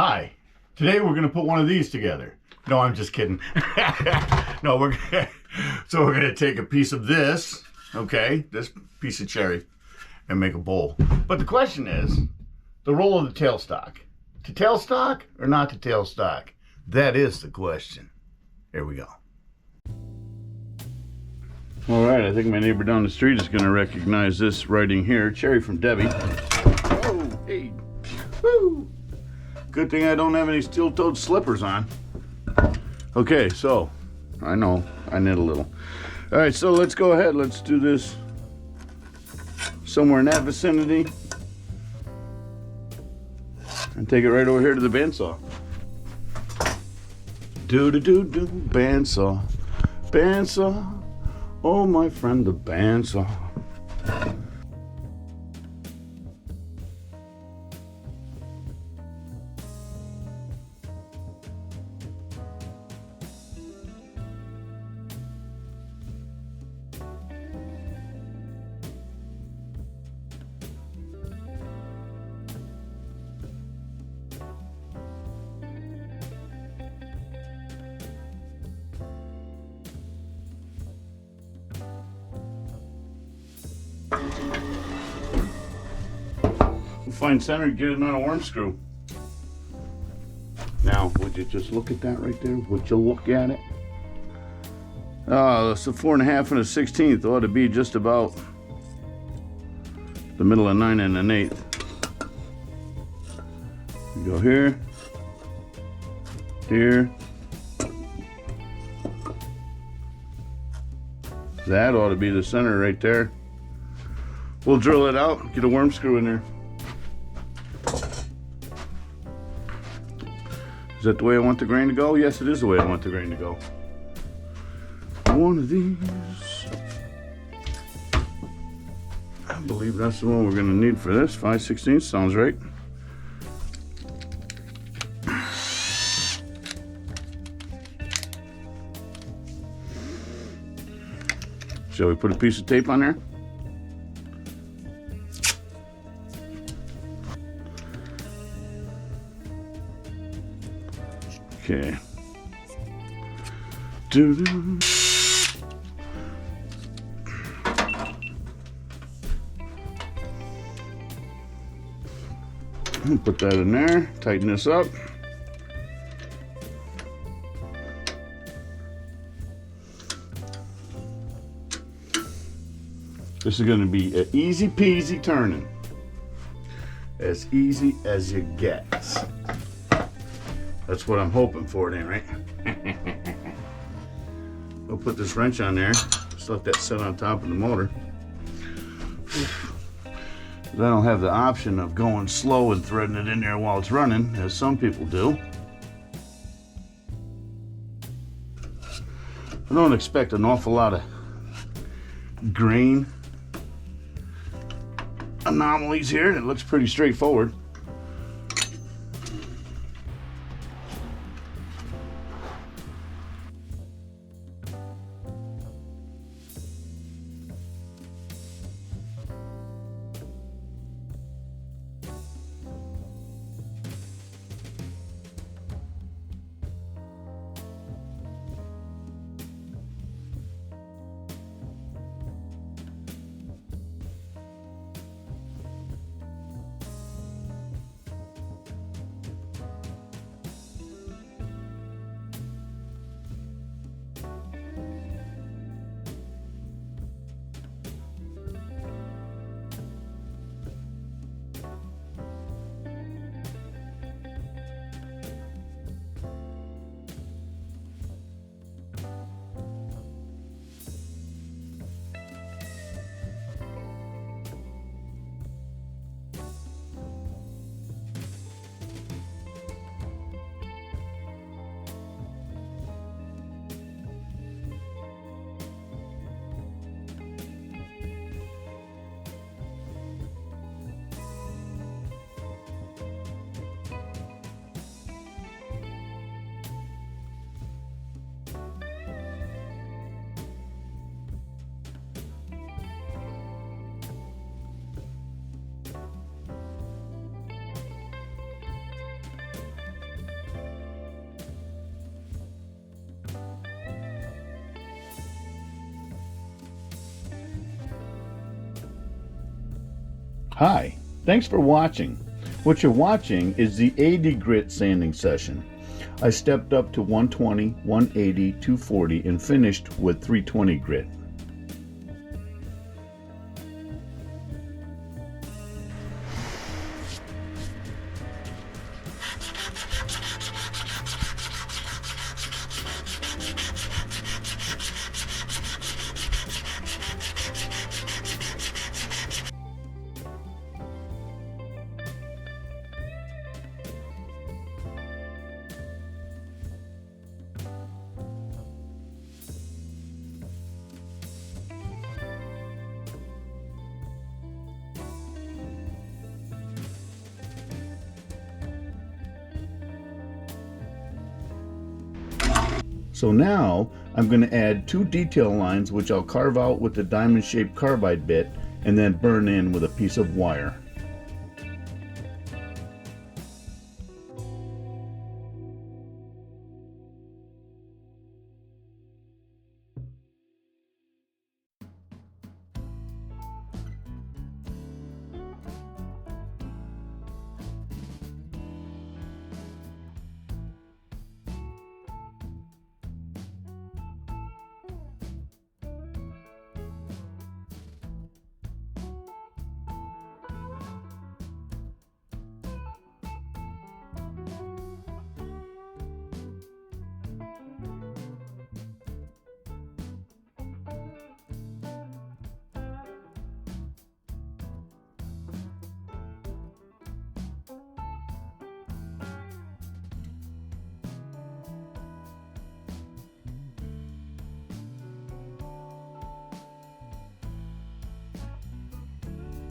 Hi, today we're going to put one of these together. No, I'm just kidding. No, we're going to take a piece of this, okay, this piece of cherry, and make a bowl. But the question is, the role of the tailstock. To tailstock or not to tailstock? That is the question. Here we go. All right, I think my neighbor down the street is going to recognize this writing here. Cherry from Debbie. Oh, hey. Woo. Good thing I don't have any steel-toed slippers on. Okay, so, I know, I knit a little. All right, so let's go ahead. Let's do this somewhere in that vicinity. And take it right over here to the bandsaw. Do-do-do-do, bandsaw. Bandsaw. Oh, my friend, the bandsaw. Find center, get it on a worm screw. Now, would you just look at that right there? Would you look at it? It's a 4 1/2 and a 1/16 ought to be just about the middle of 9 and an 1/8. You go here, here. That ought to be the center right there. We'll drill it out, get a worm screw in there. Is that the way I want the grain to go? Yes, it is the way I want the grain to go. One of these. I believe that's the one we're going to need for this. 5/16 sounds right. Shall we put a piece of tape on there? Okay. Doo-doo. Put that in there, tighten this up. This is going to be an easy peasy turning. As easy as you get. That's what I'm hoping for, then, right? We'll put this wrench on there. Just let that sit on top of the motor. I don't have the option of going slow and threading it in there while it's running, as some people do. I don't expect an awful lot of grain anomalies here. It looks pretty straightforward. Hi, thanks for watching. What you're watching is the 80 grit sanding session. I stepped up to 120, 180, 240 and finished with 320 grit. So now I'm going to add 2 detail lines which I'll carve out with the diamond shaped carbide bit and then burn in with a piece of wire.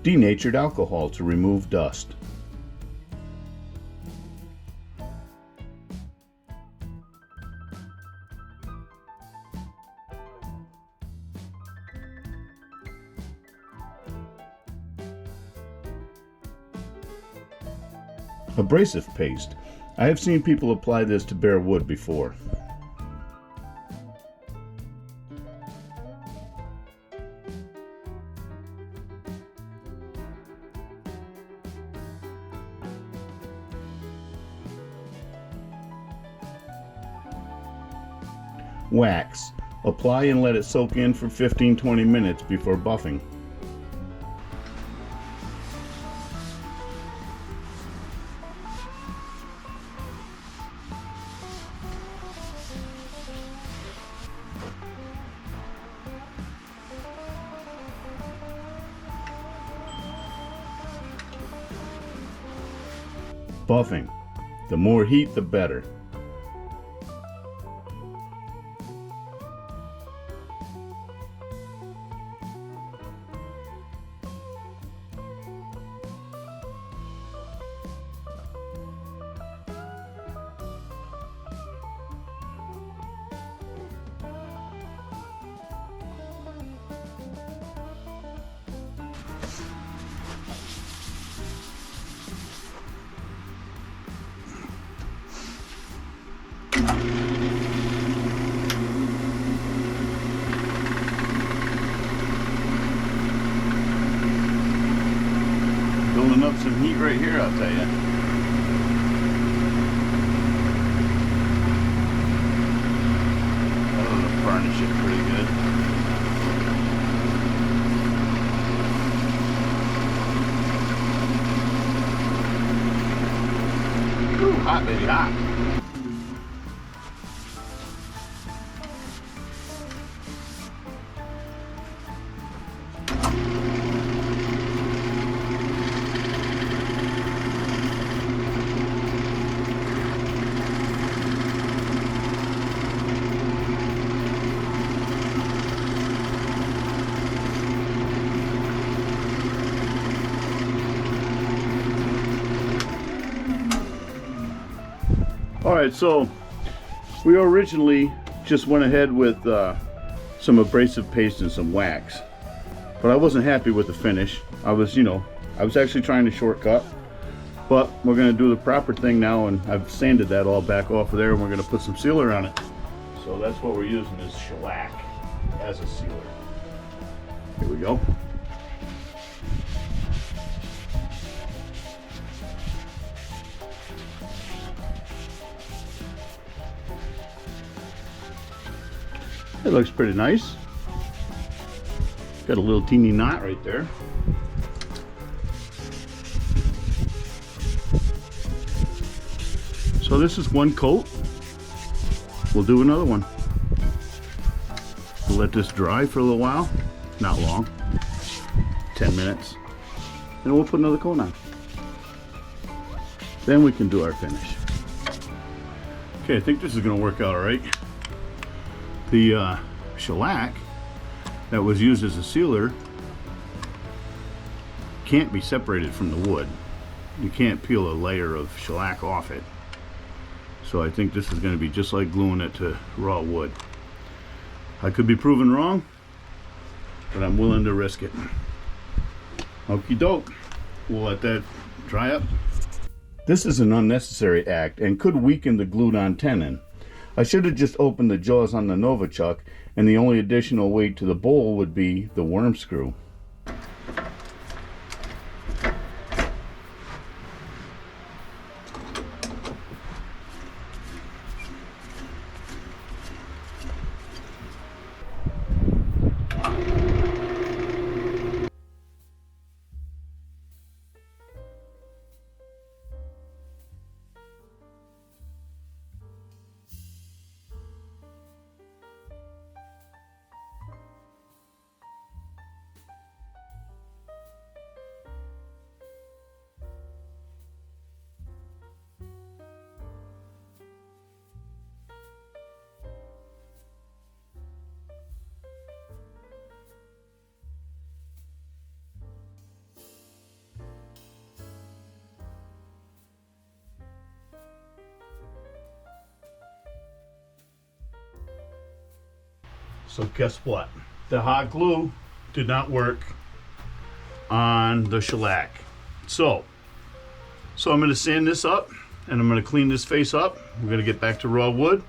Denatured alcohol to remove dust. Abrasive paste. I have seen people apply this to bare wood before. Wax. Apply and let it soak in for 15-20 minutes before buffing. Buffing. The more heat, the better. Building up some heat right here, I'll tell you. That'll varnish it pretty good. Ooh, hot baby, hot. Alright, so we originally just went ahead with some abrasive paste and some wax, but I wasn't happy with the finish. I was actually trying to shortcut, but we're going to do the proper thing now, and I've sanded that all back off of there, and we're going to put some sealer on it. So that's what we're using, is shellac as a sealer. Here we go. It looks pretty nice. Got a little teeny knot right there. So this is one coat. We'll do another one. We'll let this dry for a little while. Not long. 10 minutes. And we'll put another coat on. Then we can do our finish. Okay, I think this is going to work out all right. The shellac that was used as a sealer can't be separated from the wood. You can't peel a layer of shellac off it. So I think this is going to be just like gluing it to raw wood. I could be proven wrong, but I'm willing to risk it. Okie doke. We'll let that dry up. This is an unnecessary act and could weaken the glued on tenon. I should have just opened the jaws on the Novichok, and the only additional weight to the bowl would be the worm screw. So guess what? The hot glue did not work on the shellac. So I'm going to sand this up and I'm going to clean this face up. We're going to get back to raw wood.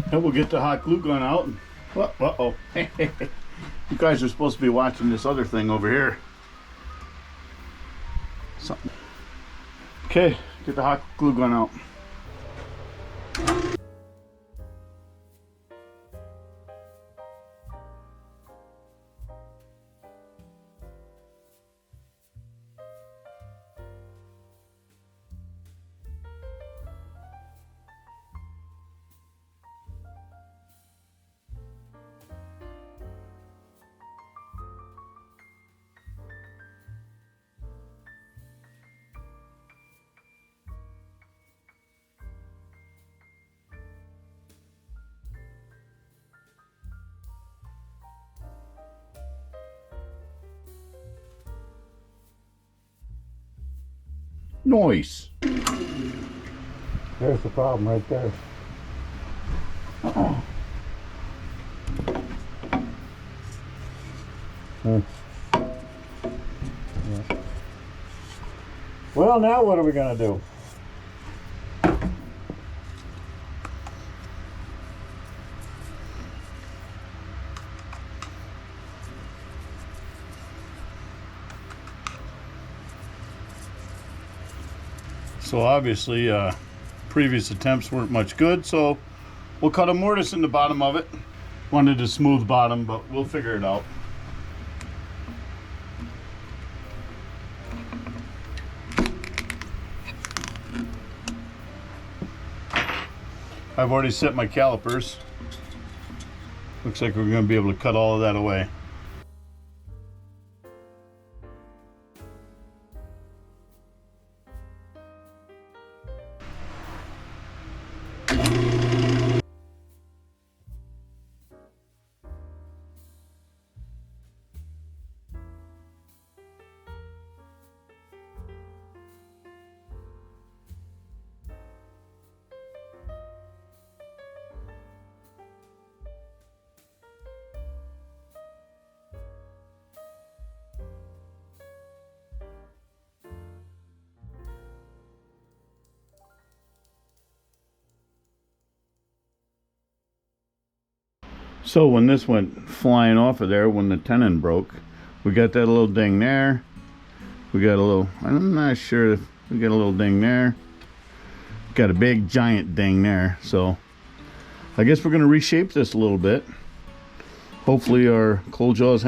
And we'll get the hot glue gun out. Uh-oh. You guys are supposed to be watching this other thing over here. Something. Okay, get the hot glue gun out. Nice. There's the problem right there. Uh-oh. Yeah. Well, now what are we going to do? So obviously previous attempts weren't much good, so we'll cut a mortise in the bottom of it. Wanted a smooth bottom, but we'll figure it out. I've already set my calipers. Looks like we're going to be able to cut all of that away. So when this went flying off of there, when the tenon broke, we got that little ding there. We got a little, I'm not sure if we got a little ding there. Got a big giant ding there. So I guess we're going to reshape this a little bit. Hopefully our cold jaws.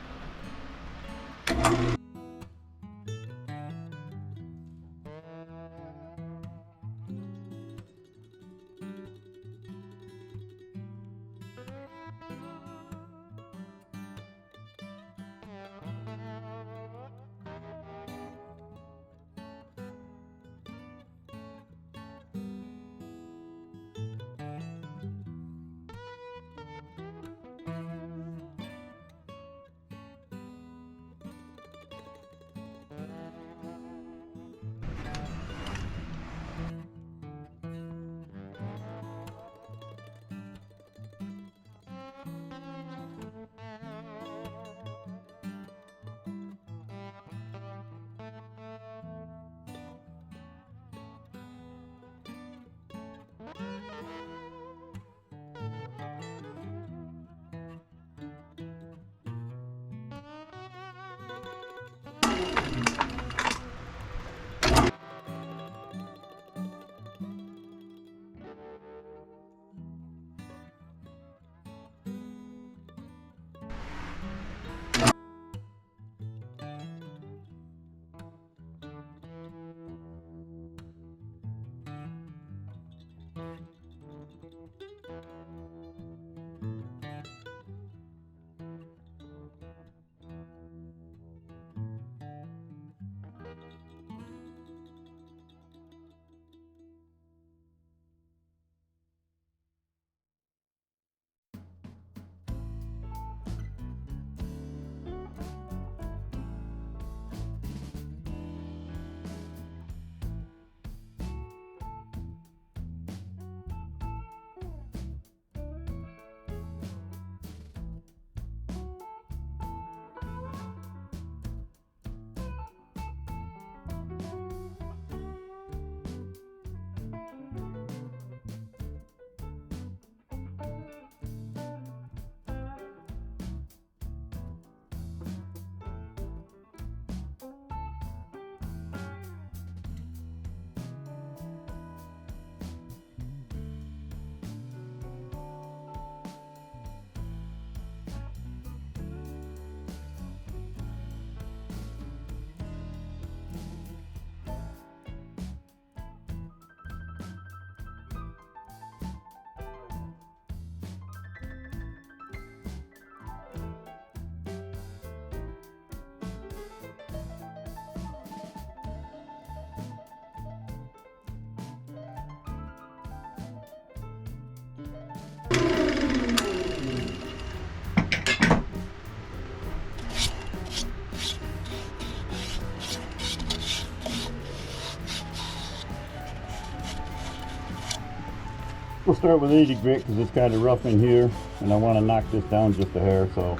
We'll start with 80 grit because it's kind of rough in here, and I want to knock this down just a hair. So.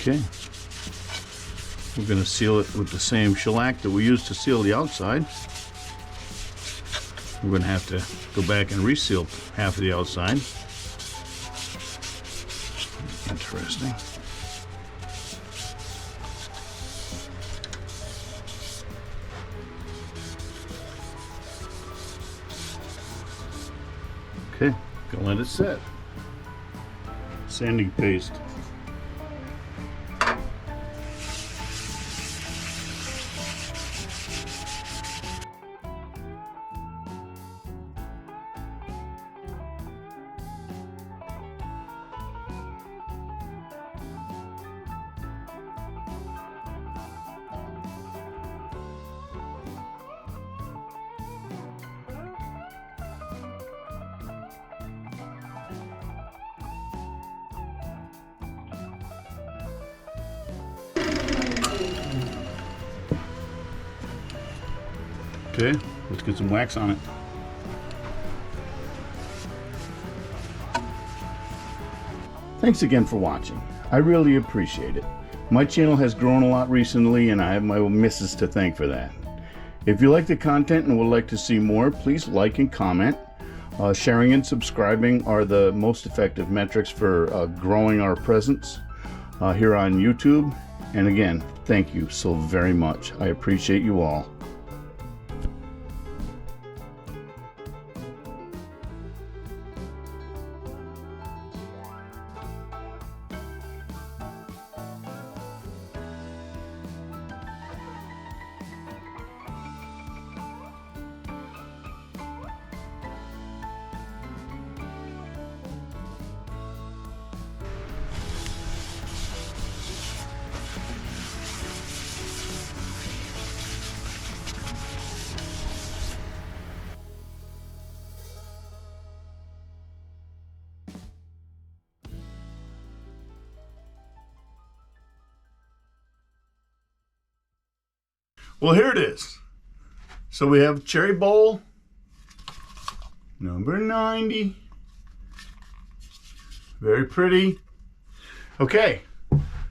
Okay. We're going to seal it with the same shellac that we used to seal the outside. We're going to have to go back and reseal half of the outside. Interesting. Okay, gonna let it set. Sanding paste. Okay, let's get some wax on it. Thanks again for watching. I really appreciate it. My channel has grown a lot recently and I have my missus to thank for that. If you like the content and would like to see more, please like and comment. Sharing and subscribing are the most effective metrics for growing our presence here on YouTube. And again, thank you so very much. I appreciate you all. Well, here it is. So we have cherry bowl, number 90. Very pretty. Okay,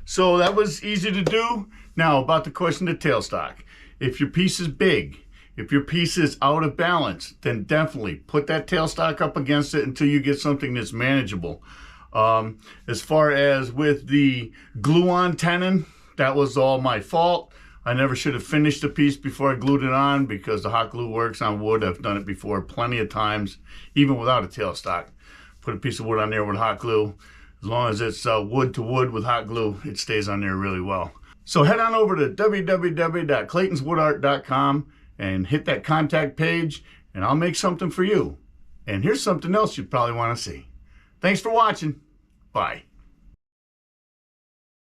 so that was easy to do. Now about the question of tailstock. If your piece is big, if your piece is out of balance, then definitely put that tailstock up against it until you get something that's manageable. As far as with the glue-on tenon, that was all my fault. I never should have finished the piece before I glued it on because the hot glue works on wood. I've done it before plenty of times, even without a tailstock. Put a piece of wood on there with hot glue. As long as it's wood to wood with hot glue, it stays on there really well. So head on over to www.claytonswoodart.com and hit that contact page and I'll make something for you. And here's something else you'd probably want to see. Thanks for watching. Bye.